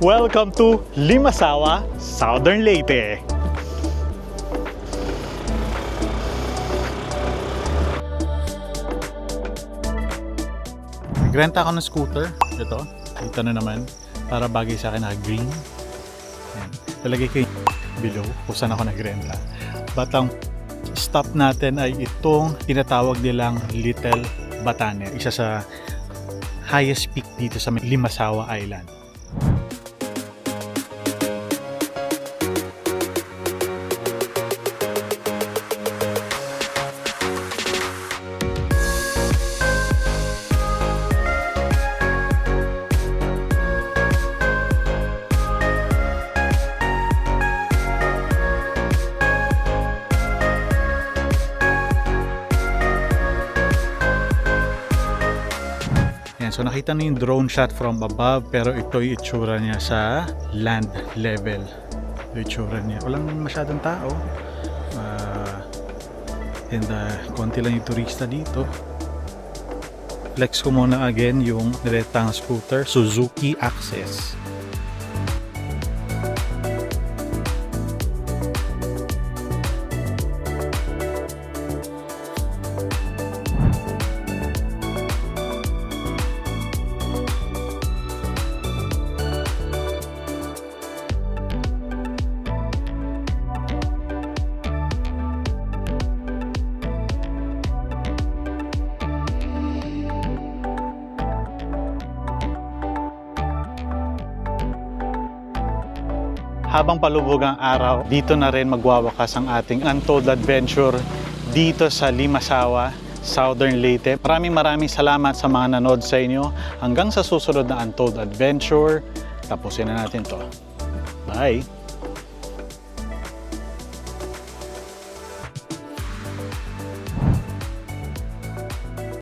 Welcome to Limasawa, Southern Leyte. Nagrenta ako ng scooter. Ito, kita na naman. Para bagay sa akin, naka-green. Ayan. Talagay ko yung below kung saan ako nagrenta. But ang stop natin ay itong tinatawag nilang Little Batanes. Isa sa highest peak dito sa Limasawa Island. So nakita niyo yung drone shot from above, pero ito yung itsura niya sa land level. Ito yung itsura niya. Walang masyadong tao. Konti lang yung turista dito. Flex ko muna again yung niretang scooter, Suzuki Access. Habang palubog ang araw, dito na rin magwawakas ang ating untold adventure dito sa Limasawa, Southern Leyte. Maraming salamat sa mga nanood sa inyo. Hanggang sa susunod na untold adventure, tapusin na natin to. Bye!